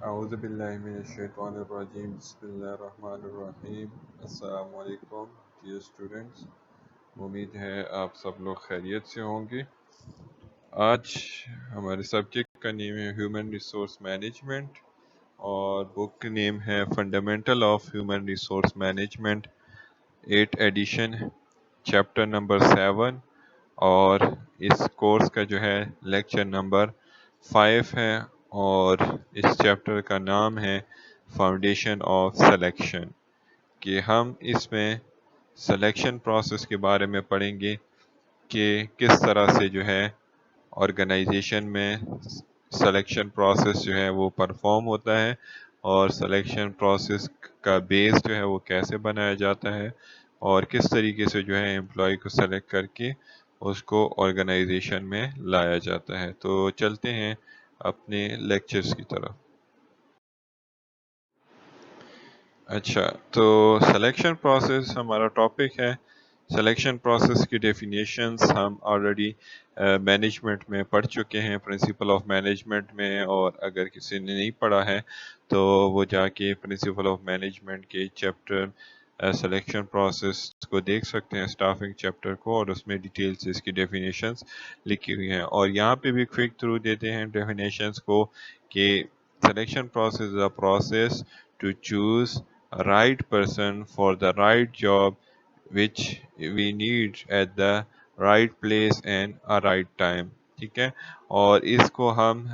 اعوذ باللہ من الشیطان الرجیم بسم اللہ الرحمن الرحیم السلام علیکم ڈیئر اسٹوڈنٹس، امید ہے آپ سب لوگ خیریت سے ہوں گے۔ آج ہمارے سبجیکٹ کا نیم ہے ہیومن ریسورس مینجمنٹ اور بک کا نیم ہے fundamental of human resource management 8 edition chapter number 7 اور اس کورس کا جو ہے لیکچر نمبر 5 ہے اور اس چیپٹر کا نام ہے فاؤنڈیشن آف سلیکشن، کہ ہم اس میں سلیکشن پروسیس کے بارے میں پڑھیں گے کہ کس طرح سے جو ہے آرگنائزیشن میں سلیکشن پروسیس جو ہے وہ پرفارم ہوتا ہے اور سلیکشن پروسیس کا بیس جو ہے وہ کیسے بنایا جاتا ہے اور کس طریقے سے جو ہے امپلائی کو سلیکٹ کر کے اس کو آرگنائزیشن میں لایا جاتا ہے۔ تو چلتے ہیں اپنے لیکچرز کی طرف۔ اچھا، تو سلیکشن پروسیس ہمارا ٹاپک ہے۔ سلیکشن پروسیس کی ڈیفینیشنز ہم آلریڈی مینجمنٹ میں پڑھ چکے ہیں، پرنسپل آف مینجمنٹ میں، اور اگر کسی نے نہیں پڑھا ہے تو وہ جا کے پرنسپل آف مینجمنٹ کے چیپٹر سلیکشن پروسیس کو دیکھ سکتے ہیں، اسٹافنگ چیپٹر کو، اور اس میں ڈیٹیل سے اس کی ڈیفینیشنز لکھی ہوئی ہیں۔ اور یہاں پہ بھی کوئک تھرو دیتے ہیں ڈیفینیشنز کو کہ selection process is a process to choose right person for the right job which we need at the right place and a right time۔ ٹھیک ہے، اور اس کو ہم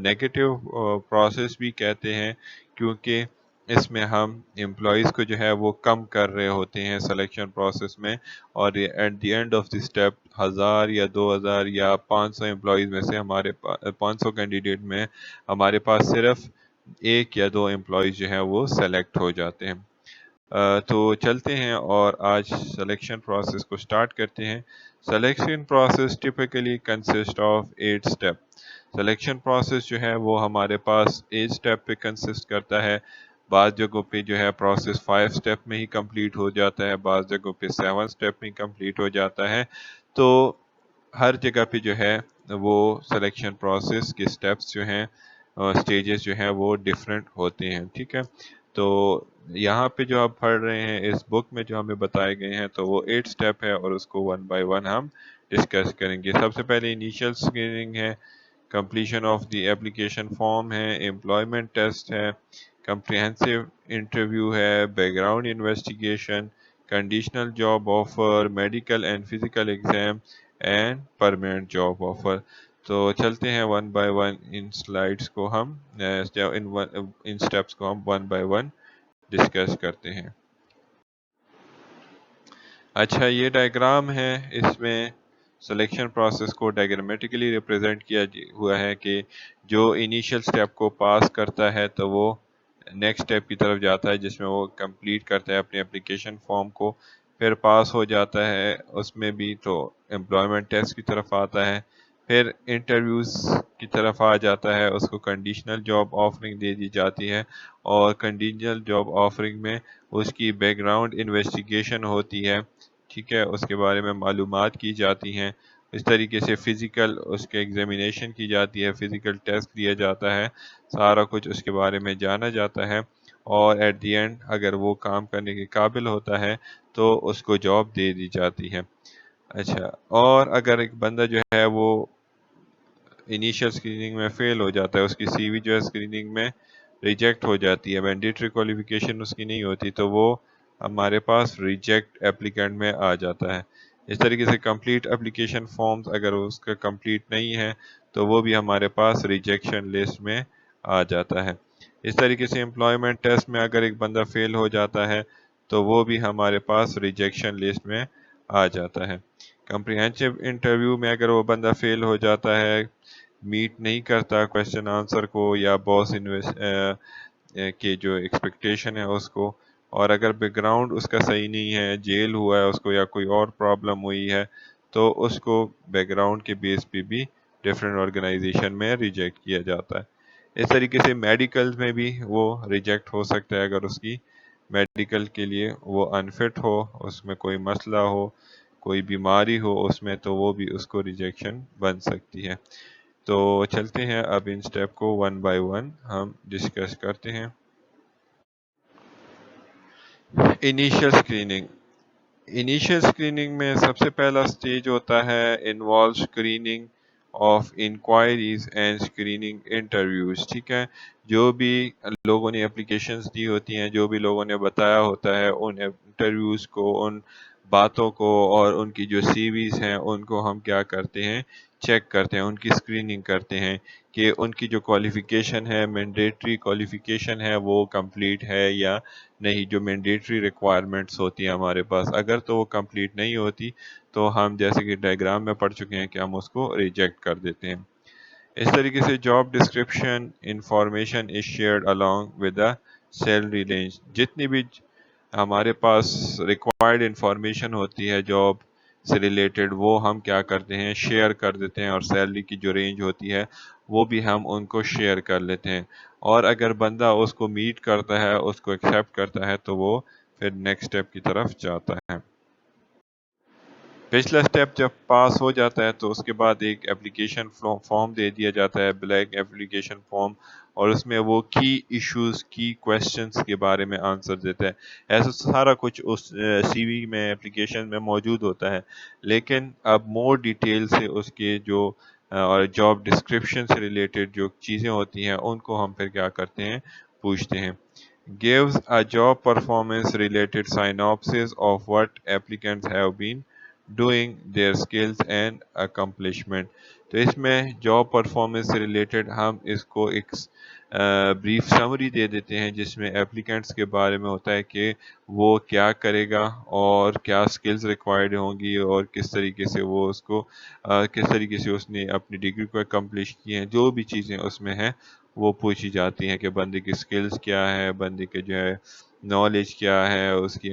نیگیٹو پروسیس بھی کہتے ہیں کیونکہ اس میں ہم امپلائیز کو جو ہے وہ کم کر رہے ہوتے ہیں سلیکشن پروسیس میں، اور at the end of the step 1000 یا 2000 یا 500 امپلائیز میں سے ہمارے 500 کینڈیڈیٹ میں ہمارے پاس صرف 1 یا 2 امپلائیز جو ہیں وہ سلیکٹ ہو جاتے ہیں۔ تو چلتے ہیں اور آج سلیکشن پروسیس کو سٹارٹ کرتے ہیں۔ Selection process typically consist of 8 step. Selection process جو ہے وہ ہمارے پاس 8 سٹیپ پہ کنسسٹ کرتا ہے۔ بعض جگہوں پہ جو ہے پروسیس 5 سٹیپ میں ہی کمپلیٹ ہو جاتا ہے، بعض جگہوں پہ 7 سٹیپ میں ہی کمپلیٹ ہو جاتا ہے۔ تو ہر جگہ پہ جو ہے وہ سلیکشن پروسیس کے سٹیپس جو ہیں، سٹیجز جو ہیں وہ ڈیفرنٹ ہوتے ہیں۔ ٹھیک ہے، تو یہاں پہ جو آپ پڑھ رہے ہیں اس بک میں جو ہمیں بتائے گئے ہیں تو وہ 8 سٹیپ ہے اور اس کو 1 بائی 1 ہم ڈسکس کریں گے۔ سب سے پہلے انیشیل اسکریننگ ہے، completion of the application form ہے، امپلائمنٹ ٹیسٹ ہے، کمپریہنسو انٹرویو ہے، back ground investigation, conditional job offer, medical and physical exam and permanent job offer. تو چلتے ہیں 1 بائی 1 ان سلائیڈز کو ہم ان سٹیپس کو ہم 1 بائی 1 ڈسکس کرتے ہیں۔ اچھا، یہ ڈائیگرام ہے، اس میں سلیکشن پروسیس کو ڈائیگرامیٹیکلی ریپرزینٹ کیا ہوا ہے کہ جو انیشیل سٹیپ کو پاس کرتا ہے تو وہ نیکسٹ سٹیپ کی طرف جاتا ہے جس میں وہ کمپلیٹ کرتا ہے اپنے اپلیکیشن فارم کو، پھر پاس ہو جاتا ہے اس میں بھی تو امپلائمنٹ ٹیسٹ کی طرف آتا ہے، پھر انٹرویوز کی طرف آ جاتا ہے، اس کو کنڈیشنل جاب آفرنگ دے دی جاتی ہے، اور کنڈیشنل جاب آفرنگ میں اس کی بیک گراؤنڈ انویسٹیگیشن ہوتی ہے۔ ٹھیک ہے، اس کے بارے میں معلومات کی جاتی ہیں، اس طریقے سے فزیکل اس کے ایگزامینیشن کی جاتی ہے، فزیکل ٹیسٹ دیا جاتا ہے، سارا کچھ اس کے بارے میں جانا جاتا ہے، اور ایٹ دی اینڈ اگر وہ کام کرنے کے قابل ہوتا ہے تو اس کو جاب دے دی جاتی ہے۔ اچھا، اور اگر ایک بندہ جو ہے وہ انیشیل اسکریننگ میں فیل ہو جاتا ہے، اس کی سی وی جو ہے اسکریننگ میں ریجیکٹ ہو جاتی ہے، مینڈیٹری کوالیفیکیشن اس کی نہیں ہوتی، تو وہ ہمارے پاس ریجیکٹ اپلیکینٹ میں آ جاتا ہے۔ اس طریقے سے کمپلیٹ اپلیکیشن فارمز اگر اس کا کمپلیٹ نہیں ہے تو وہ بھی ہمارے پاس ریجیکشن لسٹ میں آ جاتا ہے۔ اس طریقے سے امپلائمنٹ ٹیسٹ میں اگر ایک بندہ فیل ہو جاتا ہے تو وہ بھی ہمارے پاس ریجیکشن لسٹ میں آ جاتا ہے۔ کمپریہنسو انٹرویو میں اگر وہ بندہ فیل ہو جاتا ہے، میٹ نہیں کرتا کویسچن آنسر کو یا باس کے جو ایکسپیکٹیشن ہے اس کو، اور اگر بیک گراؤنڈ اس کا صحیح نہیں ہے، جیل ہوا ہے اس کو یا کوئی اور پرابلم ہوئی ہے، تو اس کو بیک گراؤنڈ کے بیس پہ بھی ڈفرینٹ آرگنائزیشن میں ریجیکٹ کیا جاتا ہے۔ اس طریقے سے میڈیکل میں بھی وہ ریجیکٹ ہو سکتا ہے اگر اس کی میڈیکل کے لیے وہ انفٹ ہو، اس میں کوئی مسئلہ ہو، کوئی بیماری ہو اس میں، تو وہ بھی اس کو ریجیکشن بن سکتی ہے۔ تو چلتے ہیں اب ان سٹیپ کو ون بائی ون ہم ڈسکس کرتے ہیں۔ انیشیل اسکریننگ، انیشیل اسکریننگ میں سب سے پہلا سٹیج ہوتا ہے involve screening of enquiries and screening interviews, ٹھیک ہے۔ جو بھی لوگوں نے اپلیکیشنز دی ہوتی ہیں، جو بھی لوگوں نے بتایا ہوتا ہے، ان انٹرویوز کو، ان باتوں کو اور ان کی جو سی ویز ہیں ان کو ہم کیا کرتے ہیں، چیک کرتے ہیں، ان کی اسکریننگ کرتے ہیں کہ ان کی جو کوالیفیکیشن ہے، مینڈیٹری کوالیفیکیشن ہے، وہ کمپلیٹ ہے یا نہیں۔ جو مینڈیٹری ریکوائرمنٹس ہوتی ہیں ہمارے پاس، اگر تو وہ کمپلیٹ نہیں ہوتی تو ہم جیسے کہ ڈائیگرام میں پڑھ چکے ہیں کہ ہم اس کو ریجیکٹ کر دیتے ہیں۔ اس طریقے سے job description information is shared along with the salary range, جتنی بھی ہمارے پاس ریکوائرڈ انفارمیشن ہوتی ہے جاب سے ریلیٹڈ، وہ ہم کیا کرتے ہیں، شیئر کر دیتے ہیں، اور سیلری کی جو رینج ہوتی ہے وہ بھی ہم ان کو شیئر کر لیتے ہیں، اور اگر بندہ اس کو میٹ کرتا ہے، اس کو ایکسیپٹ کرتا ہے، تو وہ پھر نیکسٹ اسٹیپ کی طرف جاتا ہے۔ پچھلا سٹیپ جب پاس ہو جاتا ہے تو اس کے بعد ایک اپلیکیشن فارم دے دیا جاتا ہے، بلیک اپلیکیشن فارم، اور اس میں وہ کی ایشوز، کی کویسچنز کے بارے میں آنسر دیتا ہے۔ ایسا سارا کچھ اس سی وی میں، اپلیکیشن میں موجود ہوتا ہے، لیکن اب مور ڈیٹیل سے اس کے جو اور جاب ڈسکرپشن سے ریلیٹڈ جو چیزیں ہوتی ہیں ان کو ہم پھر کیا کرتے ہیں، پوچھتے ہیں۔ gives a job performance related synopsis of what applicants have been doing, their skills and accomplishment۔ تو اس میں جاب پرفارمنس سے ریلیٹڈ ہم اس کو ایک بریف سمری دے دیتے ہیں، جس میں اپلیکنٹس کے بارے میں ہوتا ہے کہ وہ کیا کرے گا اور کیا سکلز ریکوائرڈ ہوں گی، اور کس طریقے سے وہ اس کو کس طریقے سے اس نے اپنی ڈگری کو اکمپلش کی ہیں، جو بھی چیزیں اس میں ہیں وہ پوچھی جاتی ہیں کہ بندے کی سکلز کیا ہے، بندے کے جو ہے نالج کیا ہے، اس کی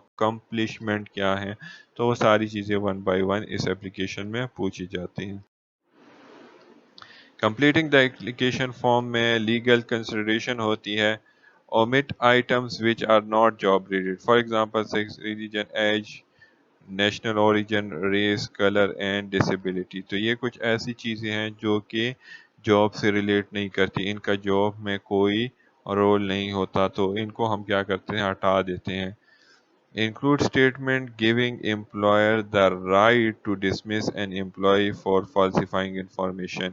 اکمپلشمنٹ کیا ہے، تو وہ ساری چیزیں ون بائی ون اس ایپلیکیشن میں پوچھی جاتی ہیں۔ کمپلیٹنگ دا ایپلیکیشن فارم میں لیگل کنسیڈریشن ہوتی ہے۔ omit items which are not job related, for example sex, religion, age, national origin, race, colour and disability. تو یہ کچھ ایسی چیزیں ہیں جو کہ جاب سے ریلیٹ نہیں کرتی، ان کا جاب میں کوئی رول نہیں ہوتا، تو ان کو ہم کیا کرتے ہیں، ہٹا دیتے ہیں۔ Include statement giving employer the right to dismiss an employee for falsifying information,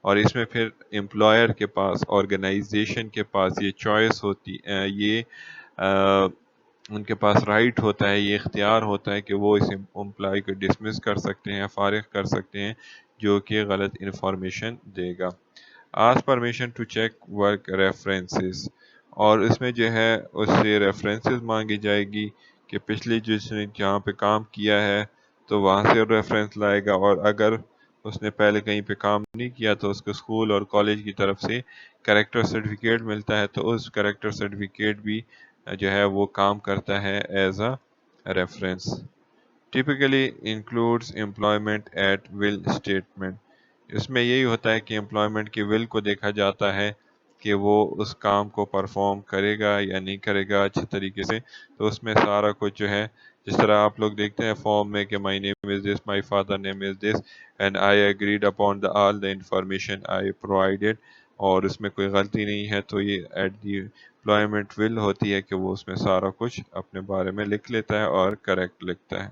اور اس میں پھر امپلائر کے پاس، آرگنائزیشن کے پاس یہ چوائس ہوتی، یہ ان کے پاس رائٹ ہوتا ہے، یہ اختیار ہوتا ہے کہ وہ اس امپلائی کو ڈسمس کر سکتے ہیں، فارغ کر سکتے ہیں جو کہ غلط انفارمیشن دے گا۔ Ask permission to check work references, اور اس میں جو ہے اس سے ریفرنسز مانگی جائے گی کہ پچھلی جس نے جہاں پہ کام کیا ہے تو وہاں سے ریفرنس لائے گا، اور اگر اس نے پہلے کہیں پہ کام نہیں کیا تو اس کو اسکول اور کالج کی طرف سے کریکٹر سرٹیفکیٹ ملتا ہے، تو اس کریکٹر سرٹیفکیٹ بھی جو ہے وہ کام کرتا ہے as a reference. Typically includes employment at will statement, اس میں یہی ہوتا ہے کہ امپلائمنٹ کی ول کو دیکھا جاتا ہے کہ وہ اس کام کو پرفارم کرے گا یا نہیں کرے گا اچھے طریقے سے، تو اس میں سارا کچھ جو ہے، جس طرح آپ لوگ دیکھتے ہیں فارم میں کہ my name is this, my father name is this and I agreed upon the all the information I provided, اور اس میں کوئی غلطی نہیں ہے، تو یہ ایٹ دی امپلائمنٹ ول ہوتی ہے کہ وہ اس میں سارا کچھ اپنے بارے میں لکھ لیتا ہے اور کریکٹ لکھتا ہے۔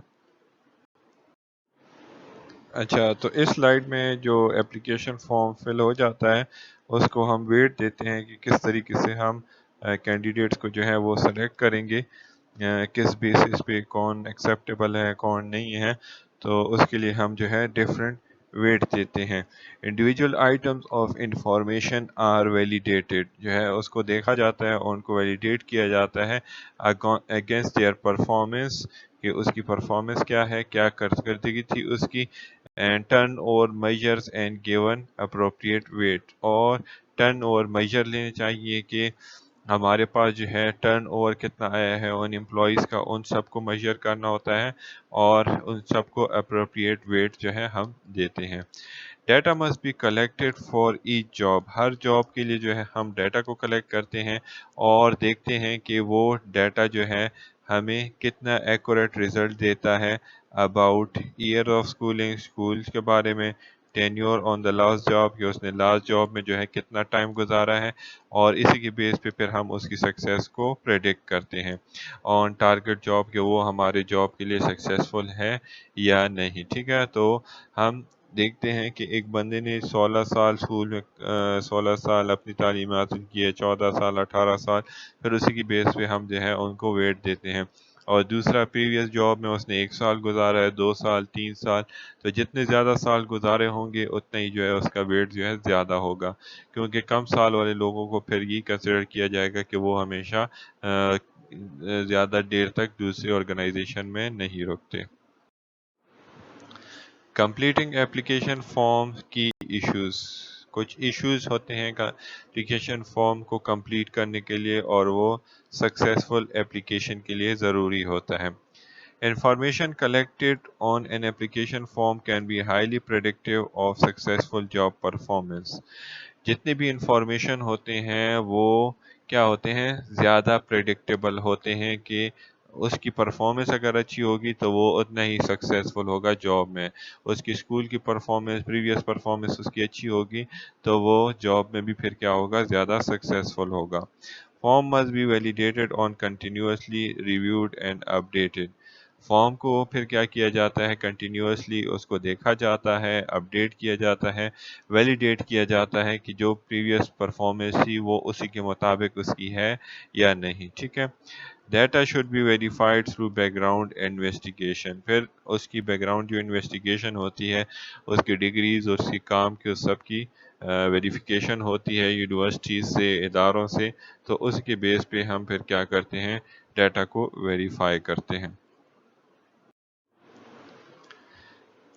اچھا، تو اس سلائیڈ میں جو اپلیکیشن فارم فل ہو جاتا ہے اس کو ہم ویٹ دیتے ہیں کہ کس طریقے سے ہم کینڈیڈیٹس کو جو ہے وہ سلیکٹ کریں گے، کس بیسس پہ کون ایکسیپٹیبل ہے کون نہیں ہے، تو اس کے لیے ہم جو ہے ڈفرینٹ ویٹ دیتے ہیں۔ Individual items of information are validated, جو ہے اس کو دیکھا جاتا ہے اور ان کو ویلیڈیٹ کیا جاتا ہے اگینسٹ دیئر پرفارمنس، کہ اس کی پرفارمنس کیا ہے، کیا کارکردگی تھی اس کی، and turnover measures and given appropriate weight, اور ٹرن اوور میجر لینے چاہیے کہ ہمارے پاس جو ہے ٹرن اوور کتنا آیا ہے ان امپلائیز کا، ان سب کو میجر کرنا ہوتا ہے اور ان سب کو اپروپریٹ ویٹ جو ہے ہم دیتے ہیں۔ Data must be collected for each job, ہر جاب کے لیے جو ہے ہم ڈیٹا کو کلیکٹ کرتے ہیں اور دیکھتے ہیں کہ وہ ڈیٹا جو ہے ہمیں کتنا ایکوریٹ رزلٹ دیتا ہے about year of schooling, schools کے بارے میں، tenure on the last job کہ اس نے لاسٹ جاب میں جو ہے کتنا ٹائم گزارا ہے، اور اسی کے بیس پہ پھر ہم اس کی سکسیس کو پریڈکٹ کرتے ہیں آن ٹارگٹ جاب کہ وہ ہمارے جاب کے لیے سکسیسفل ہے یا نہیں. ٹھیک ہے، تو ہم دیکھتے ہیں کہ ایک بندے نے 16 سال اسکول میں 16 سال اپنی تعلیم حاصل کی ہے، 14 سال 18 سال، پھر اسی کی بیس پہ ہم جو ہے ان کو ویٹ دیتے ہیں. اور دوسرا پریویس جاب میں اس نے 1 سال گزارا ہے، 2 سال 3 سال، تو جتنے زیادہ سال گزارے ہوں گے اتنا ہی جو ہے اس کا ویٹ جو ہے زیادہ ہوگا، کیونکہ کم سال والے لوگوں کو پھر یہ کنسیڈر کیا جائے گا کہ وہ ہمیشہ زیادہ دیر تک دوسری آرگنائزیشن میں نہیں رکتے. کمپلیٹنگ اپلیکیشن فارم کی ایشوز. کچھ ایشوز ہوتے ہیں اپلیکیشن فارم کو کمپلیٹ کرنے کے لیے، اور وہ سکسیسفل اپلیکیشن کے لیے ضروری ہوتا ہے. Information collected on an application form can be highly predictive of successful job performance. جتنے بھی انفارمیشن ہوتے ہیں وہ کیا ہوتے ہیں، زیادہ پریڈکٹیبل ہوتے ہیں کہ اس کی پرفارمنس اگر اچھی ہوگی تو وہ اتنا ہی سکسیسفل ہوگا جاب میں. اس کی اسکول کی پرفارمنس، پریویس پرفارمنس اس کی اچھی ہوگی تو وہ جاب میں بھی پھر کیا ہوگا، زیادہ سکسیسفل ہوگا. Form must be validated on continuously reviewed and updated. Form کو پھر کیا کیا جاتا ہے، کنٹینیوسلی اس کو دیکھا جاتا ہے، اپڈیٹ کیا جاتا ہے، ویلیڈیٹ کیا جاتا ہے کہ جو پریویس پرفارمنس تھی وہ اسی کے مطابق اس کی ہے یا نہیں. ٹھیک ہے. Data should be verified through background investigation. پھر اس کی بیک گراؤنڈ جو انویسٹیگیشن ہوتی ہے، اس کی ڈگریز اور اس کی کام کی سب کی ویریفیکیشن ہوتی ہے یونیورسٹیز سے، اداروں سے، تو اس کے بیس پہ ہم پھر کیا کرتے ہیں، ڈیٹا کو ویریفائی کرتے ہیں.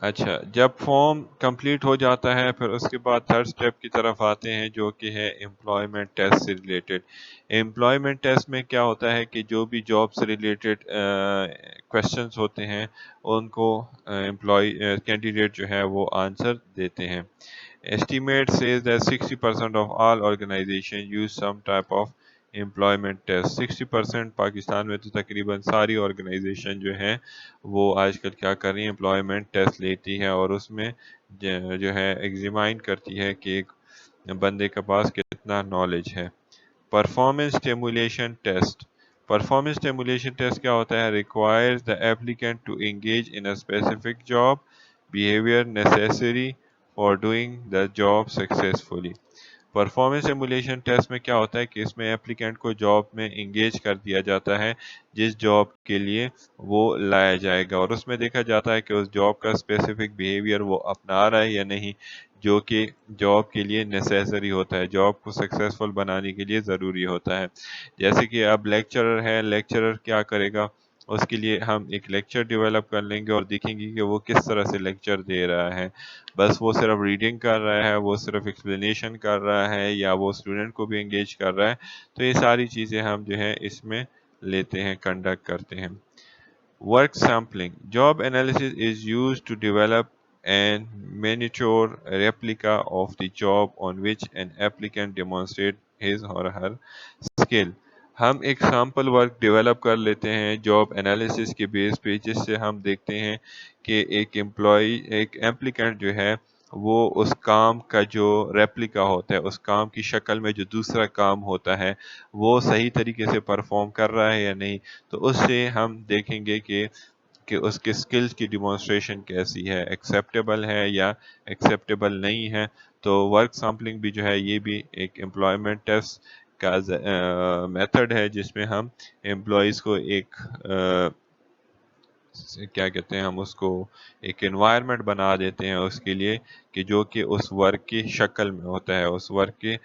اچھا، جب فارم کمپلیٹ ہو جاتا ہے پھر اس کے بعد تھرڈ سٹیپ کی طرف آتے ہیں جو کہ ہے امپلائمنٹ ٹیسٹ سے ریلیٹڈ. امپلائمنٹ ٹیسٹ میں کیا ہوتا ہے کہ جو بھی جاب سے ریلیٹڈ کویسچنز ہوتے ہیں ان کو کینڈیڈیٹ جو ہے وہ آنسر دیتے ہیں. Estimate says that 60% of all organizations use some type of employment test. 60% Pakistan میں تو تقریباً ساری آرگنائزیشن جو ہیں وہ آج کل کیا کر رہی ہیں، امپلائمنٹ ٹیسٹ لیتی ہے، اور اس میں جو ہے ایگزامائن کرتی ہے کہ ایک بندے کے پاس کتنا نالج ہے. Performance stimulation test. Performance stimulation test کیا ہوتا ہے، requires the applicant to engage in a specific job behavior necessary for doing the job successfully. Performance emulation test میں کیا ہوتا ہے کہ اس میں اپلیکینٹ کو جاب میں انگیج کر دیا جاتا ہے جس جاب کے لیے وہ لایا جائے گا، اور اس میں دیکھا جاتا ہے کہ اس جاب کا اسپیسیفک بیہیویئر وہ اپنا رہا ہے یا نہیں، جو کہ جاب کے لیے نیسیسری ہوتا ہے، جاب کو سکسیسفل بنانے کے لیے ضروری ہوتا ہے. جیسے کہ اب لیکچرر ہے، لیکچرر کیا کرے گا، اس کے لیے ہم ایک لیکچر ڈیولپ کر لیں گے اور دیکھیں گے کہ وہ کس طرح سے لیکچر دے رہا ہے. بس وہ صرف ریڈنگ کر رہا ہے، وہ صرف ایکسپلینیشن کر رہا ہے، یا وہ اسٹوڈنٹ کو بھی انگیج کر رہا ہے. تو یہ ساری چیزیں ہم جو ہے اس میں لیتے ہیں، کنڈکٹ کرتے ہیں. Work sampling. Job analysis is use to develop and miniature replica of the job on which an applicant demonstrate his or her skill. ہم ایک سیمپل ورک ڈیولپ کر لیتے ہیں جاب انالیسس کے بیس پہ، جس سے ہم دیکھتے ہیں کہ ایک ایپلیکینٹ جو ہے وہ اس کام کا جو ریپلیکا ہوتا ہے، اس کام کی شکل میں جو دوسرا کام ہوتا ہے وہ صحیح طریقے سے پرفارم کر رہا ہے یا نہیں. تو اس سے ہم دیکھیں گے کہ اس کے سکلز کی ڈیمانسٹریشن کیسی ہے، ایکسیپٹیبل ہے یا ایکسیپٹیبل نہیں ہے. تو ورک سیمپلنگ بھی جو ہے یہ بھی ایک امپلائمنٹ ٹیسٹ کا میتھڈ ہے جس میں ہم امپلائیز کو ایک کیا کہتے ہیں، ہم اس کو ایک انوائرمنٹ بنا دیتے ہیں اس کے لیے کہ جو کہ اس ورک کی شکل میں ہوتا ہے، اس ورک کی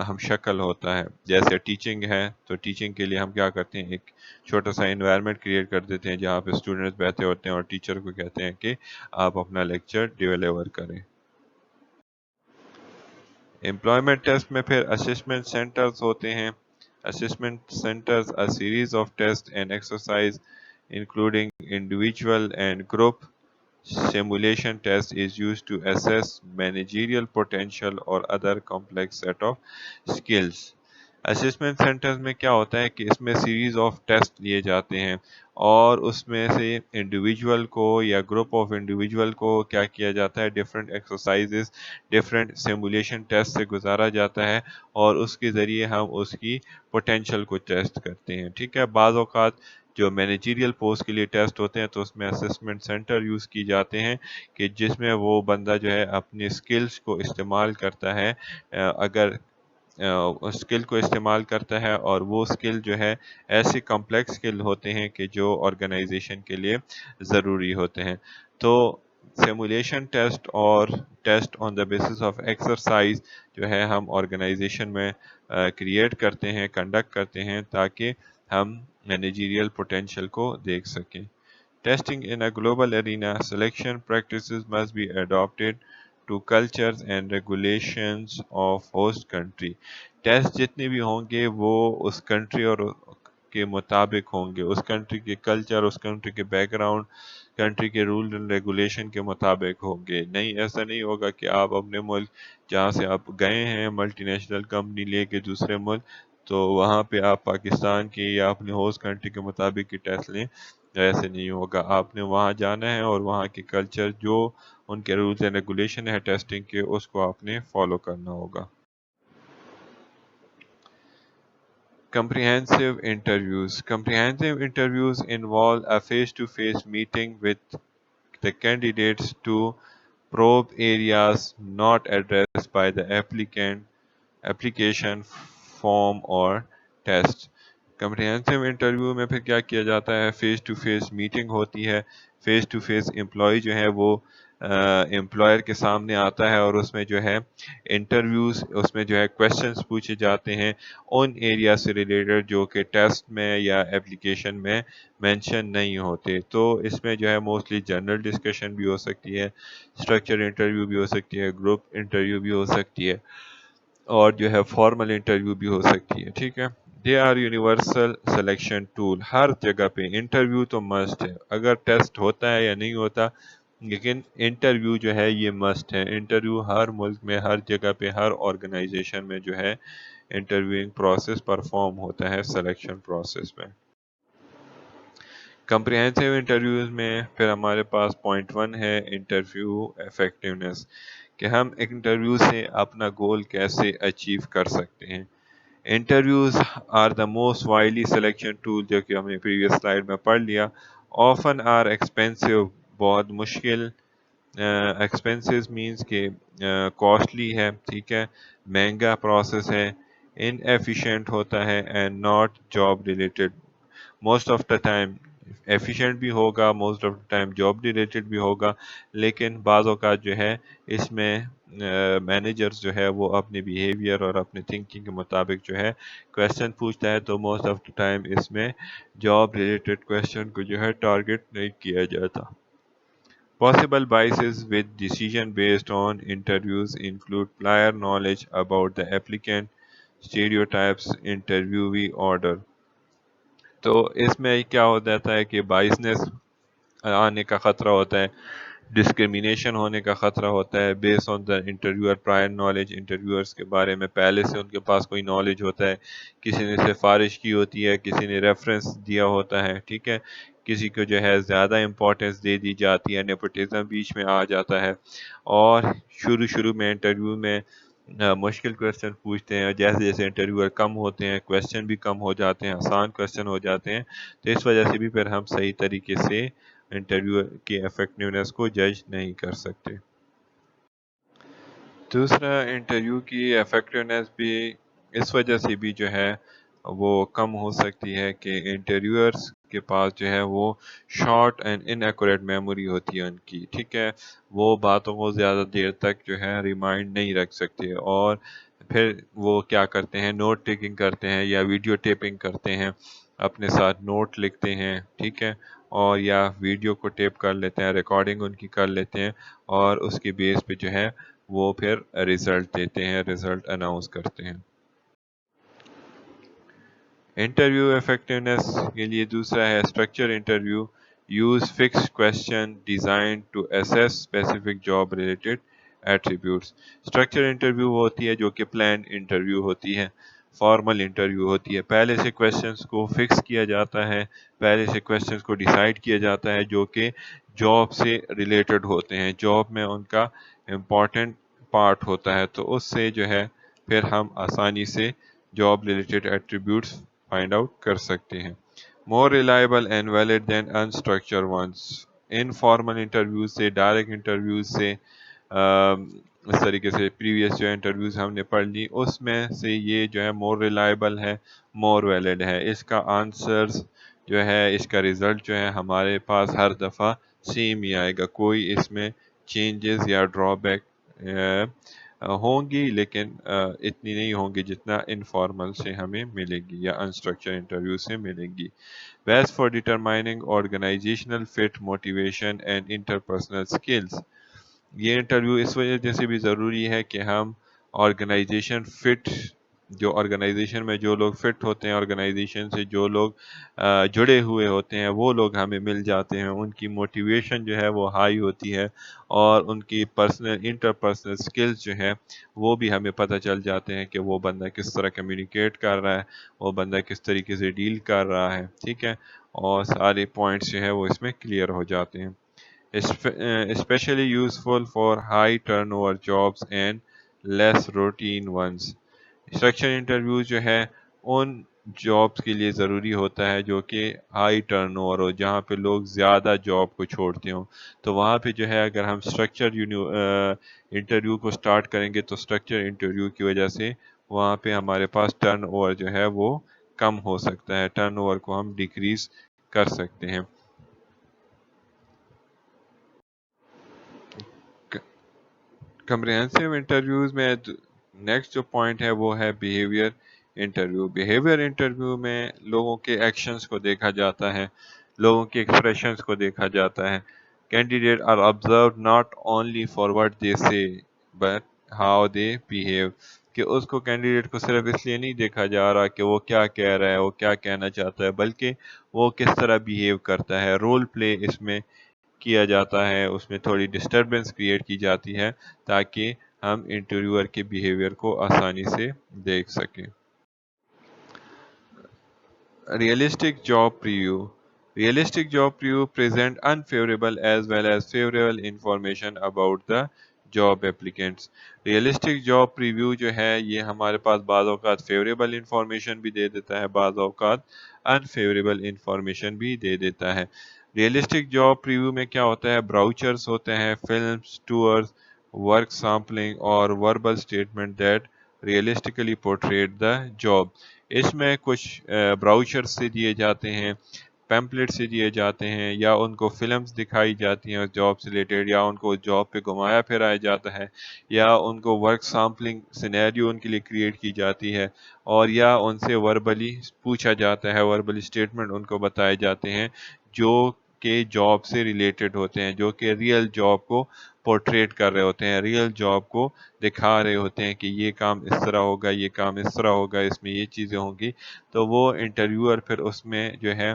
ہم شکل ہوتا ہے. جیسے ٹیچنگ ہے تو ٹیچنگ کے لیے ہم کیا کرتے ہیں، ایک چھوٹا سا انوائرمنٹ کریٹ کر دیتے ہیں جہاں پہ اسٹوڈنٹس بیٹھے ہوتے ہیں اور ٹیچر کو کہتے ہیں کہ آپ اپنا لیکچر ڈیلیور کریں. امپلائمنٹ ٹیسٹ میں پھر اسسمنٹ سینٹرز ہوتے ہیں. Assessment centres a series of tests and exercise including individual and group. Simulation test is used to assess managerial potential or other complex set of skills. Assessment centres میں کیا ہوتا ہے کہ اس میں سیریز آف ٹیسٹ لیے جاتے ہیں اور اس میں سے انڈیویجول کو یا گروپ آف انڈیویجول کو کیا کیا جاتا ہے، different exercises, different simulation test سے گزارا جاتا ہے اور اس کے ذریعے ہم اس کی پوٹینشیل کو ٹیسٹ کرتے ہیں. ٹھیک ہے، بعض اوقات جو مینیجیریل پوسٹ کے لیے ٹیسٹ ہوتے ہیں تو اس میں اسسمنٹ سینٹر یوز کی جاتے ہیں کہ جس میں وہ بندہ جو ہے اپنی سکلز کو استعمال کرتا ہے، اگر اسکل کو استعمال کرتا ہے اور وہ اسکل جو ہے ایسی کمپلیکس اسکل ہوتے ہیں کہ جو آرگنائزیشن کے لیے ضروری ہوتے ہیں. تو سیمولیشن ٹیسٹ اور test on the basis of exercise جو ہے ہم آرگنائزیشن میں کریٹ کرتے ہیں، کنڈکٹ کرتے ہیں تاکہ ہم مینیجیریل پوٹینشیل کو دیکھ سکیں. Testing in a global arena, selection practices must be adopted to cultures and regulations of host country. Test جتنے بھی ہوں گے وہ اس کنٹری اور کے مطابق ہوں گے، اس کنٹری کے کلچر، اس کنٹری کے بیک گراؤنڈ، کنٹری کے رول اینڈ ریگولیشن کے مطابق ہوں گے. نہیں، ایسا نہیں ہوگا کہ آپ اپنے ملک جہاں سے آپ گئے ہیں ملٹی نیشنل کمپنی لے کے دوسرے ملک، تو وہاں پہ آپ پاکستان کی یا اپنے ہوسٹ کنٹری کے مطابق کی ٹیسٹ لیں. ایسے نہیں ہوگا. آپ نے وہاں جانا ہے اور وہاں کے کلچر جو ان کے رولز اینڈ ریگولیشن ہے ٹیسٹنگ کے، اس کو آپ نے فالو کرنا ہوگا. Comprehensive interviews. Comprehensive interviews involve a face-to-face meeting with the candidates to probe areas not addressed by the application form or test. Comprehensive interview میں پھر کیا کیا جاتا ہے، فیس ٹو فیس میٹنگ ہوتی ہے. فیس ٹو فیس امپلائی جو ہے وہ امپلائر کے سامنے آتا ہے اور اس میں جو ہے انٹرویوز، اس میں جو ہے کویسچنز پوچھے جاتے ہیں ان ایریا سے ریلیٹڈ جو کہ ٹیسٹ میں یا اپلیکیشن میں مینشن نہیں ہوتے. تو اس میں جو ہے موسٹلی جنرل ڈسکشن بھی ہو سکتی ہے، اسٹرکچر انٹرویو بھی ہو سکتی ہے، گروپ انٹرویو بھی ہو سکتی ہے اور جو ہے فارمل انٹرویو بھی ہو سکتی ہے. ٹھیک ہے، they are universal selection tool. ہر جگہ پہ انٹرویو تو مسٹ ہے، اگر ٹیسٹ ہوتا ہے یا نہیں ہوتا، لیکن انٹرویو جو ہے یہ مسٹ ہے. انٹرویو ہر ملک میں، ہر جگہ پہ، ہر آرگنائزیشن میں جو ہے انٹرویوئنگ پروسیس پرفارم ہوتا ہے سلیکشن پروسیس میں. کمپریہنسو انٹرویوز میں پھر ہمارے پاس پوائنٹ 1 ہے انٹرویو افیکٹونیس، کہ ہم انٹرویو سے اپنا گول کیسے اچیو کر سکتے ہیں. Interviews are the most widely selection tool, جو کہ ہم نے پریویس سلائیڈ میں پڑھ لیا. آفن آر ایکسپینسو، بہت مشکل، ایکسپینسز مینس کہ کاسٹلی ہے، ٹھیک ہے، مہنگا پروسیس ہے، ان ایفیشینٹ ہوتا ہے and not job related. Most of the time efficient بھی ہوگا، most of the time job related بھی ہوگا، لیکن بعض اوقات جو ہے اس میں مینیجرز جو ہے وہ اپنے بیہیویئر اور اپنے تھنکنگ کے مطابق جو ہے کویسچن پوچھتا ہے، تو موسٹ آف دا ٹائم اس میں جاب ریلیٹڈ کویسچن کو جو ہے ٹارگٹ نہیں کیا جاتا. Possible biases with decision based on interviews include prior knowledge about the applicant, stereotypes, interviewee order. تو اس میں کیا ہو جاتا ہے کہ بائسنس آنے کا خطرہ ہوتا ہے، ڈسکریمنیشن ہونے کا خطرہ ہوتا ہے base on the interviewer prior knowledge. Interviewers کے بارے میں پہلے سے ان کے پاس کوئی نالج ہوتا ہے، کسی نے سفارش کی ہوتی ہے، کسی نے ریفرنس دیا ہوتا ہے، ٹھیک ہے، کسی کو جو ہے زیادہ امپورٹنس دے دی جاتی ہے، نیپوٹزم بیچ میں آ جاتا ہے اور شروع میں انٹرویو میں مشکل کویسچن پوچھتے ہیں. جیسے جیسے انٹرویور کم ہوتے ہیں کویسچن بھی کم ہو جاتے ہیں، آسان کویسچن ہو جاتے ہیں، تو اس وجہ سے بھی پھر ہم صحیح طریقے سے انٹرویو کی افیکٹونیس کو جج نہیں کر سکتے. دوسرا، انٹرویو کی افیکٹونیس بھی اس وجہ سے بھی جو ہے وہ کم ہو سکتی ہے کہ انٹرویورس کے پاس جو ہے وہ short and in accurate memory ہوتی ہے ان کی، ٹھیک ہے، وہ باتوں کو زیادہ دیر تک جو ہے ریمائنڈ نہیں رکھ سکتے اور پھر وہ کیا کرتے ہیں، نوٹ ٹیکنگ کرتے ہیں یا ویڈیو ٹیپنگ کرتے ہیں، اپنے ساتھ نوٹ لکھتے ہیں، ٹھیک ہے، اور یا ویڈیو کو ٹیپ کر لیتے ہیں، ریکارڈنگ ان کی کر لیتے ہیں اور اس کی بیس پہ جو ہے وہ پھر رزلٹ دیتے ہیں، رزلٹ اناؤنس کرتے ہیں. انٹرویو افیکٹونیس کے لیے دوسرا ہے structure interview. Use fix question design to assess specific job related attributes. Structure interview ہوتی ہے جو کہ پلان انٹرویو ہوتی ہے. فارمل انٹرویو ہوتی ہے. پہلے سے کویسچنس کو فکس کیا جاتا ہے, پہلے سے کویسچنس کو ڈیسائیڈ کیا جاتا ہے جو کہ جاب سے ریلیٹڈ ہوتے ہیں, جاب میں ان کا امپورٹنٹ پارٹ ہوتا ہے, تو اس سے جو ہے پھر ہم آسانی سے job related attributes find out کر سکتے ہیں. More reliable and valid than unstructured ones. Informal interviews سے, ڈائریکٹ انٹرویوز سے, اس طریقے سے پریویس جو انٹرویوز ہم نے پڑھ لی اس میں سے یہ جو ہے مور ریلائبل ہے, مور ویلڈ ہے. اس کا آنسرز جو ہے, اس کا ریزلٹ جو ہے ہمارے پاس ہر دفعہ سیم ہی آئے گا, کوئی اس میں چینجز یا ڈرا بیک ہوں گی لیکن اتنی نہیں ہوں گی جتنا انفارمل سے ہمیں ملے گی یا انسٹرکچر انٹرویو سے ملے گی. Best for determining organizational fit, motivation and interpersonal skills. یہ انٹرویو اس وجہ سے بھی ضروری ہے کہ ہم آرگنائزیشن فٹ, جو آرگنائزیشن میں جو لوگ فٹ ہوتے ہیں, آرگنائزیشن سے جو لوگ جڑے ہوئے ہوتے ہیں وہ لوگ ہمیں مل جاتے ہیں, ان کی موٹیویشن جو ہے وہ ہائی ہوتی ہے اور ان کی انٹرپرسنل سکلز جو ہے وہ بھی ہمیں پتہ چل جاتے ہیں کہ وہ بندہ کس طرح کمیونیکیٹ کر رہا ہے, وہ بندہ کس طریقے سے ڈیل کر رہا ہے, ٹھیک ہے, اور سارے پوائنٹس جو ہے وہ اس میں کلیئر ہو جاتے ہیں. Especially useful for high turnover jobs and less routine ones. Structure interview جو ہے ان جابس کے لیے ضروری ہوتا ہے جو کہ ہائی ٹرن اوور ہو, جہاں پہ لوگ زیادہ جاب کو چھوڑتے ہوں, تو وہاں پہ جو ہے اگر ہم اسٹرکچر انٹرویو کو سٹارٹ کریں گے تو اسٹرکچر انٹرویو کی وجہ سے وہاں پہ ہمارے پاس ٹرن اوور جو ہے وہ کم ہو سکتا ہے, ٹرن اوور کو ہم ڈیکریز کر سکتے ہیں. کمپریہنسو انٹرویوز میں نیکسٹ جو پوائنٹ ہے وہ ہے بیہیویئر انٹرویو. بیہیویئر انٹرویو میں لوگوں کے ایکشنز کو دیکھا جاتا ہے, لوگوں کے ایکسپریشنز کو دیکھا جاتا ہے. Candidate are observed not only for what they say but how they behave, کہ اس کو کینڈیڈیٹ کو صرف اس لیے نہیں دیکھا جا رہا کہ وہ کیا کہہ رہا ہے, وہ کیا کہنا چاہتا ہے, بلکہ وہ کس طرح بیہیو کرتا ہے. رول پلے اس میں کیا جاتا ہے, اس میں تھوڑی ڈسٹربنس کریٹ کی جاتی ہے تاکہ ہم انٹرویور کے بیہیویئر کو آسانی سے دیکھ سکیں. Realistic job preview. Realistic job preview present unfavorable as well as favorable information about the job applicants. Realistic job preview جو ہے یہ ہمارے پاس بعض اوقات فیوریبل انفارمیشن بھی دے دیتا ہے, بعض اوقات انفیوریبل انفارمیشن بھی دے دیتا ہے. ریئلسٹک جاب پریویو میں کیا ہوتا ہے, براؤچرز ہوتے ہیں, فلمز, ٹورز, ورک سامپلنگ اور verbal statement that realistically portray the job. اس میں کچھ براؤچر سے دیے جاتے ہیں, پیمپلیٹ سے دیے جاتے ہیں, یا ان کو فلمز دکھائی جاتی ہیں جاب سے ریلیٹڈ, یا ان کو جاب پہ گھمایا پھرایا جاتا ہے, یا ان کو ورک سامپلنگ سینیریو ان کے لیے کریٹ کی جاتی ہے, اور یا ان سے وربلی پوچھا جاتا ہے, وربلی اسٹیٹمنٹ ان کو بتائے جاتے ہیں جو کہ جاب سے ریلیٹڈ ہوتے ہیں, جو کہ ریئل جاب کو پورٹریٹ کر رہے ہوتے ہیں, ریئل جاب کو دکھا رہے ہوتے ہیں کہ یہ کام اس طرح ہوگا, یہ کام اس طرح ہوگا, اس میں یہ چیزیں ہوں گی. تو وہ انٹرویور پھر اس میں جو ہے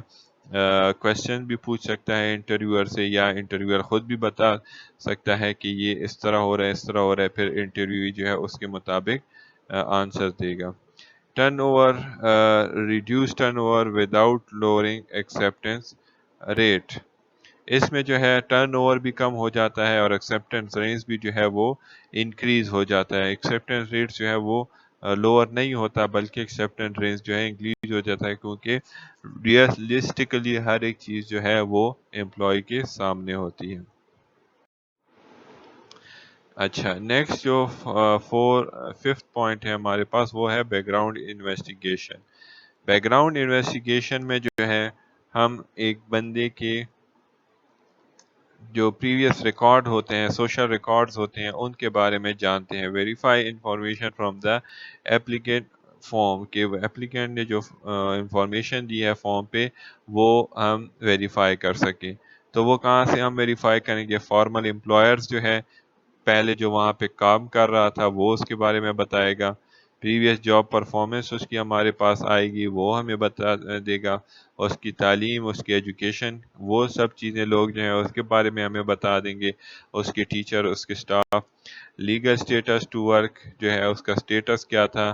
کویشچن بھی پوچھ سکتا ہے انٹرویور سے, یا انٹرویور خود بھی بتا سکتا ہے کہ یہ اس طرح ہو رہا ہے, اس طرح ہو رہا ہے, پھر انٹرویو جو ہے اس کے مطابق آنسر دے گا. Turnover, reduce turnover without lowering acceptance rate. اس میں جو ہے ٹرن اوور بھی کم ہو جاتا ہے اور ایکسیپٹنس ریٹ بھی جو ہے وہ انکریز ہو جاتا ہے. ایکسیپٹنس ریٹ جو ہے وہ لوور نہیں ہوتا بلکہ ایکسیپٹنس ریٹ جو ہے انکریز ہو جاتا ہے, کیونکہ ریئلسٹکلی ہر ایک چیز جو ہے وہ امپلائی کے سامنے ہوتی ہے. اچھا, نیکسٹ جو ففتھ پوائنٹ ہے ہمارے پاس وہ ہے back ground investigation. Back ground investigation میں جو ہے ہم ایک بندے کے جو پریویس ریکارڈ ہوتے ہیں, سوشل ریکارڈز ہوتے ہیں, ان کے بارے میں جانتے ہیں. Verify information from the applicant form, کہ ایپلیکینٹ نے جو انفارمیشن دی ہے فارم پہ وہ ہم ویریفائی کر سکیں. تو وہ کہاں سے ہم ویریفائی کریں گے, فارمل امپلائرز جو ہے, پہلے جو وہاں پہ کام کر رہا تھا وہ اس کے بارے میں بتائے گا. پریویس جاب پرفارمنس اس کی ہمارے پاس آئے گی, وہ ہمیں بتا دے گا. اس کی تعلیم, اس کی ایجوکیشن, وہ سب چیزیں لوگ جو ہیں اس کے بارے میں ہمیں بتا دیں گے. اس کے ٹیچر, اس کے staff. Legal status to work جو ہے اس کا سٹیٹس کیا تھا,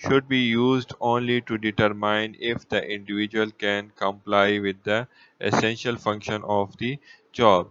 should be used only to determine if the individual can comply with the essential function of the job।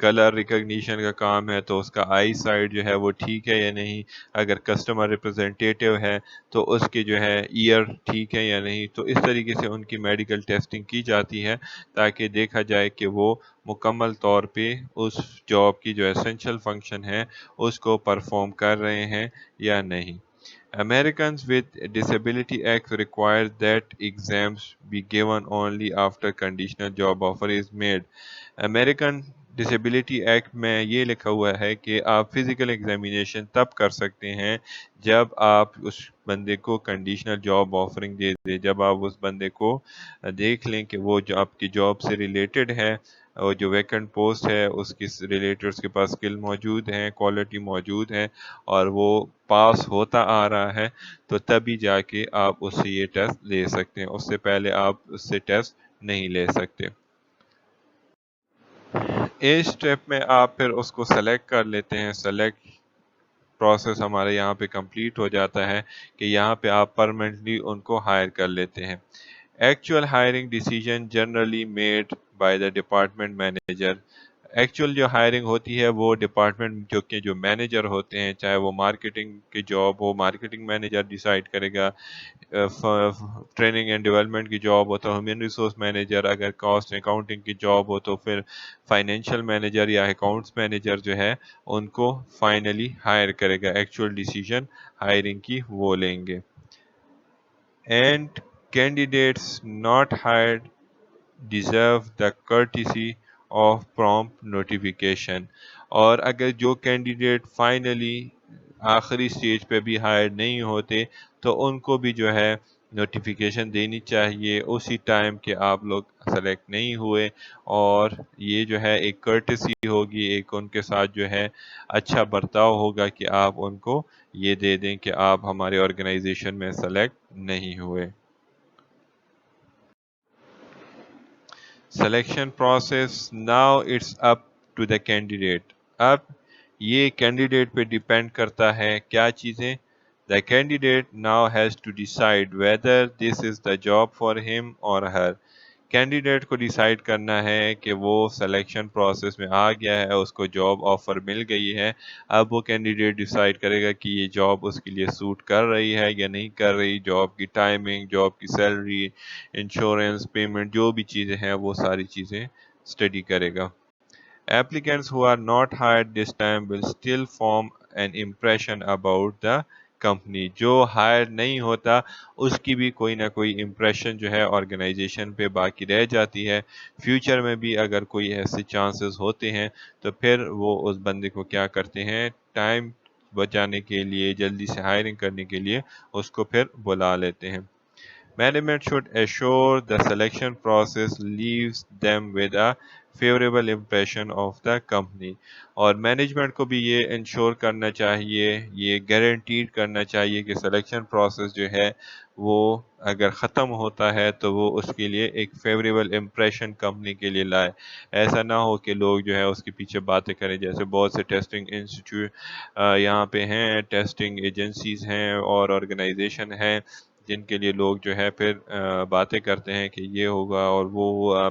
Colour recognition کا کام ہے تو اس کا آئی سائٹ جو ہے وہ ٹھیک ہے یا نہیں، اگر کسٹمر ریپرزینٹیو ہے تو اس کے جو ہے ایئر ٹھیک ہے یا نہیں. تو اس طریقے سے ان کی میڈیکل ٹیسٹنگ کی جاتی ہے تاکہ دیکھا جائے کہ وہ مکمل طور پہ اس جاب کی جو اسینشل فنکشن ہے اس کو پرفارم کر رہے ہیں یا نہیں. Americans with Disability Act requires that exams be given only after conditional job offer is made. American disability act میں یہ لکھا ہوا ہے کہ آپ فزیکل ایگزامینیشن تب کر سکتے ہیں جب آپ اس بندے کو کنڈیشنل جاب آفرنگ دے دیں، جب آپ اس بندے کو دیکھ لیں کہ وہ جو آپ کی جاب سے ریلیٹڈ ہے، اور جو ویکنٹ پوسٹ ہے اس کی ریلیٹڈ اس کے پاس اسکل موجود ہیں، کوالٹی موجود ہے اور وہ پاس ہوتا آ رہا ہے، تو تبھی جا کے آپ اس سے یہ ٹیسٹ لے سکتے ہیں. اس سے پہلے آپ اس سے ٹیسٹ نہیں لے سکتے. ایج اسٹیپ میں آپ پھر اس کو سلیکٹ کر لیتے ہیں. سلیکٹ پروسیس ہمارے یہاں پہ کمپلیٹ ہو جاتا ہے کہ یہاں پہ آپ پرماننٹلی ان کو ہائر کر لیتے ہیں. Actual hiring decision generally made by the department manager. Actual جو ہائرنگ ہوتی ہے وہ ڈپارٹمنٹ جو مینیجر ہوتے ہیں، چاہے وہ مارکیٹنگ کی جاب ہو مارکیٹنگ مینیجر ڈیسائیڈ کرے گا، ٹریننگ اینڈ ڈیولپمنٹ کی جاب ہو تو ہیومن ریسورس مینیجر، اگر کاسٹ اکاؤنٹنگ کی جاب ہو تو پھر فائنینشیل مینیجر یا اکاؤنٹس مینیجر جو ہے ان کو فائنلی ہائر کرے گا. ایکچوئل ڈیسیجن ہائرنگ کی وہ لیں گے. And candidates not hired deserve the courtesy of prompt notification. اور اگر جو کینڈیڈیٹ فائنلی آخری سٹیج پہ بھی ہائر نہیں ہوتے تو ان کو بھی جو ہے نوٹیفیکیشن دینی چاہیے اسی ٹائم کہ آپ لوگ سلیکٹ نہیں ہوئے، اور یہ جو ہے ایک کرٹسی ہوگی، ایک ان کے ساتھ جو ہے اچھا برتاؤ ہوگا کہ آپ ان کو یہ دے دیں کہ آپ ہمارے آرگنائزیشن میں سلیکٹ نہیں ہوئے. Selection process now it's up to the candidate. اب یہ کینڈیڈیٹ پہ ڈیپینڈ کرتا ہے کیا چیزیں. The candidate now has to decide whether this is the job for him or Hare. Candidate کو ڈیسائیڈ کرنا ہے کہ وہ سلیکشن پروسیس میں آ گیا ہے، اس کو جاب آفر مل گئی ہے. اب وہ کینڈیڈیٹ ڈیسائیڈ کرے گا کہ یہ جاب اس کے لیے سوٹ کر رہی ہے یا نہیں کر رہی. جاب کی ٹائمنگ، جاب کی سیلری، انشورنس، پیمنٹ، جو بھی چیزیں ہیں وہ ساری چیزیں اسٹڈی کرے گا. Applicants who are not hired this time will still form an impression about the company. جو ہائر نہیں ہوتا اس کی بھی کوئی نہ کوئی امپریشن جو ہے آرگنائزیشن پہ باقی رہ جاتی ہے. فیوچر میں بھی اگر کوئی ایسے چانسز ہوتے ہیں تو پھر وہ اس بندے کو کیا کرتے ہیں، ٹائم بچانے کے لیے، جلدی سے ہائرنگ کرنے کے لیے اس کو پھر بلا لیتے ہیں. Management should assure the selection process leaves them with a favorable impression of the company. اور مینجمنٹ کو بھی یہ انشور کرنا چاہیے، یہ گارنٹیڈ کرنا چاہیے کہ سلیکشن پروسیس جو ہے وہ اگر ختم ہوتا ہے تو وہ اس کے لیے ایک فیوریبل امپریشن کمپنی کے لیے لائے. ایسا نہ ہو کہ لوگ جو ہے اس کے پیچھے باتیں کریں، جیسے بہت سے ٹیسٹنگ انسٹیٹیوٹ یہاں پہ ہیں، ٹیسٹنگ ایجنسیز ہیں اور آرگنائزیشن ہیں جن کے لیے لوگ جو ہے پھر باتیں کرتے ہیں کہ یہ ہوگا اور وہ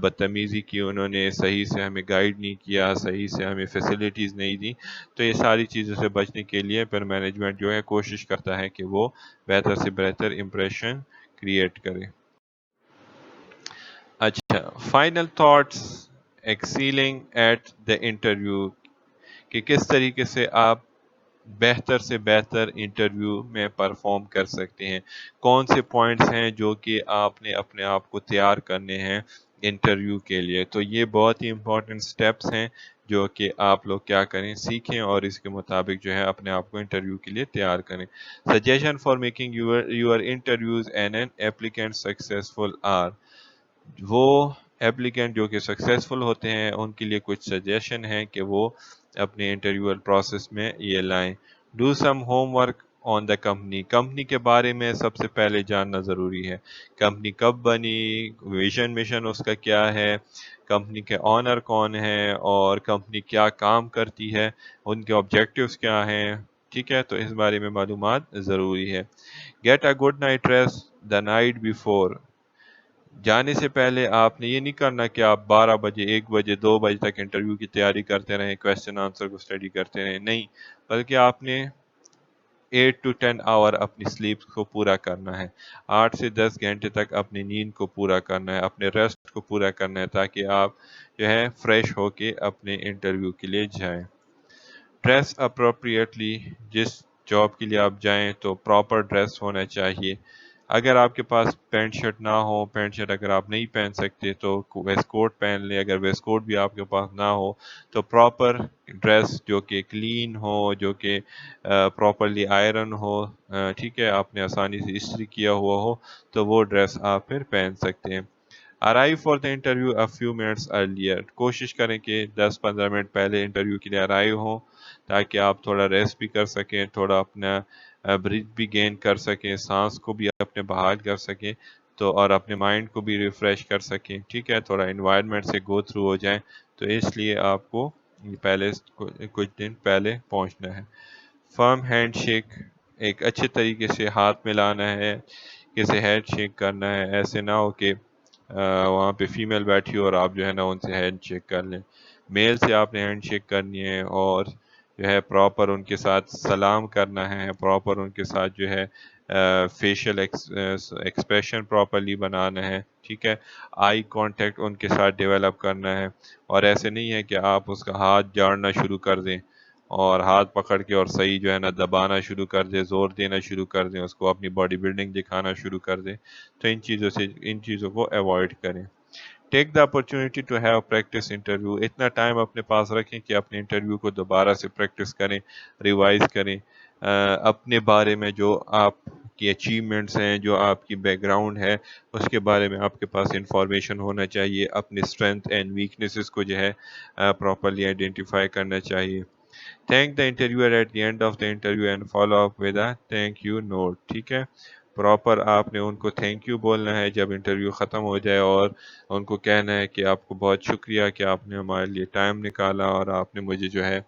بدتمیزی کی، انہوں نے صحیح سے ہمیں گائیڈ نہیں کیا، صحیح سے ہمیں فیسلٹیز نہیں دی. تو یہ ساری چیزوں سے بچنے کے لیے پھر مینجمنٹ جو ہے کوشش کرتا ہے کہ وہ بہتر سے بہتر امپریشن کریٹ کرے. اچھا، final thoughts excelling at the interview, کہ کس طریقے سے آپ بہتر سے بہتر انٹرویو میں پرفارم کر سکتے ہیں. کون سے پوائنٹس ہیں جو کہ آپ نے اپنے آپ کو تیار کرنے ہیں انٹرویو کے لیے. تو یہ بہت ہی امپورٹنٹ سٹیپس ہیں جو کہ آپ لوگ کیا کریں، سیکھیں اور اس کے مطابق جو ہے اپنے آپ کو انٹرویو کے لیے تیار کریں. Suggestion for making your interviews and an applicant successful are. وہ ایپلیکینٹ جو کہ سکسیزفل ہوتے ہیں ان کے لیے کچھ سجیشن ہیں کہ وہ اپنے انٹرویو پروسیس میں یہ لائیں. Do some home work on the company. Company کے بارے میں سب سے پہلے جاننا ضروری ہے. کمپنی کب بنی، ویژن مشن اس کا کیا ہے، کمپنی کے آنر کون ہیں اور کمپنی کیا کام کرتی ہے، ان کے آبجیکٹیوز کیا ہیں. ٹھیک ہے، تو اس بارے میں معلومات ضروری ہے. Get a good night rest the night before. جانے سے پہلے آپ نے یہ نہیں کرنا کہ آپ 12 بجے 1 بجے 2 بجے تک انٹرویو کی تیاری کرتے رہیں، کویسچن آنسر کو اسٹڈی کرتے رہیں، نہیں، بلکہ آپ نے 8 to 10 آور اپنی سلیپ کو پورا کرنا ہے، 8 سے 10 گھنٹے تک اپنی نیند کو پورا کرنا ہے، اپنے ریسٹ کو پورا کرنا ہے، تاکہ آپ جو ہے فریش ہو کے اپنے انٹرویو کے لیے جائیں۔ ڈریس اپروپریٹلی، جس جاب کے لیے آپ جائیں تو پراپر ڈریس ہونا چاہیے۔ اگر آپ کے پاس پینٹ شرٹ نہ ہو، پینٹ شرٹ اگر آپ نہیں پہن سکتے تو ویسٹ کوٹ پہن لیں، اگر ویسٹ کوٹ بھی آپ کے پاس نہ ہو تو پراپر ڈریس جو کہ کلین ہو، جو کہ پراپرلی آئرن ہو، ٹھیک ہے، آپ نے آسانی سے استری کیا ہوا ہو، تو وہ ڈریس آپ پھر پہن سکتے ہیں۔ Arrive for the interview a few minutes earlier، کوشش کریں کہ 10-15 منٹ پہلے انٹرویو کے لیے ارائیو ہوں، تاکہ آپ تھوڑا ریسٹ بھی کر سکیں، تھوڑا اپنا بریتھ بھی گین کر سکیں، سانس کو بھی اپنے بحال کر سکیں، تو اور اپنے مائنڈ کو بھی ریفریش کر سکیں، ٹھیک ہے، تھوڑا انوائرمنٹ سے گو تھرو ہو جائیں، تو اس لیے آپ کو پہلے کچھ دن پہلے پہنچنا ہے۔ فرم ہینڈ شیک، ایک اچھے طریقے سے ہاتھ ملانا ہے، کسی ہینڈ شیک کرنا ہے، ایسے نہ ہو کہ وہاں پہ فیمیل بیٹھی ہو اور آپ جو ہے نا ان سے ہینڈ شیک کر لیں۔ میل سے آپ نے ہینڈ شیک کرنی ہے، اور جو ہے پراپر ان کے ساتھ سلام کرنا ہے، پراپر ان کے ساتھ جو ہے فیشل ایکسپریشن پراپرلی بنانا ہے، ٹھیک ہے، آئی کانٹیکٹ ان کے ساتھ ڈیولپ کرنا ہے، اور ایسے نہیں ہے کہ آپ اس کا ہاتھ جاڑنا شروع کر دیں اور ہاتھ پکڑ کے اور صحیح جو ہے نا دبانا شروع کر دیں، زور دینا شروع کر دیں، اس کو اپنی باڈی بلڈنگ دکھانا شروع کر دیں، تو ان چیزوں کو ایوائڈ کریں۔ Take the opportunity to have practice interview, اتنا ٹائم اپنے پاس رکھیں کہ اپنے انٹرویو کو دوبارہ سے پریکٹس کریں، ریوائز کریں، اپنے بارے میں جو آپ کی اچیومنٹس ہیں، جو آپ کی بیک گراؤنڈ ہے، اس کے بارے میں آپ کے پاس انفارمیشن ہونا چاہیے، اپنے اسٹرینتھ اینڈ ویکنیسز کو جو ہے پراپرلی آئیڈینٹیفائی کرنا چاہیے۔ Thank the interviewer at the end of the interview and follow up with a thank you note, ٹھیک ہے، پراپر آپ نے ان کو تھینک یو بولنا ہے جب انٹرویو ختم ہو جائے، اور ان کو کہنا ہے کہ آپ کو بہت شکریہ کہ آپ نے ہمارے لیے ٹائم نکالا، اور آپ نے مجھے جو ہے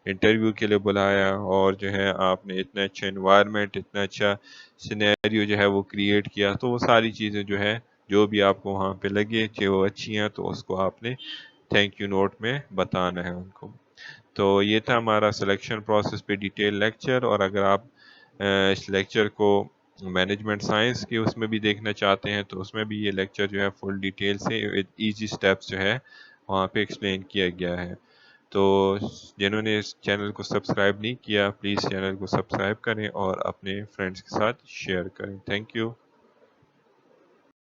انٹرویو کے لیے بلایا، اور جو ہے آپ نے اتنا اچھا انوائرمنٹ، اتنا اچھا سینیریو جو ہے وہ کریٹ کیا، تو وہ ساری چیزیں جو ہے جو بھی آپ کو وہاں پہ لگے کہ وہ اچھی ہیں، تو اس کو آپ نے تھینک یو نوٹ میں بتانا ہے ان کو۔ تو یہ تھا ہمارا سلیکشن پروسیس پہ ڈیٹیل لیکچر، اور اگر آپ اس لیکچر کو مینجمنٹ سائنس کے اس میں بھی دیکھنا چاہتے ہیں تو اس میں بھی یہ لیکچر جو ہے فل ڈیٹیل سے ایزی سٹیپس جو ہے وہاں پہ ایکسپلین کیا گیا ہے۔ تو جنہوں نے اس چینل کو سبسکرائب نہیں کیا، پلیز چینل کو سبسکرائب کریں اور اپنے فرینڈس کے ساتھ شیئر کریں۔ Thank you.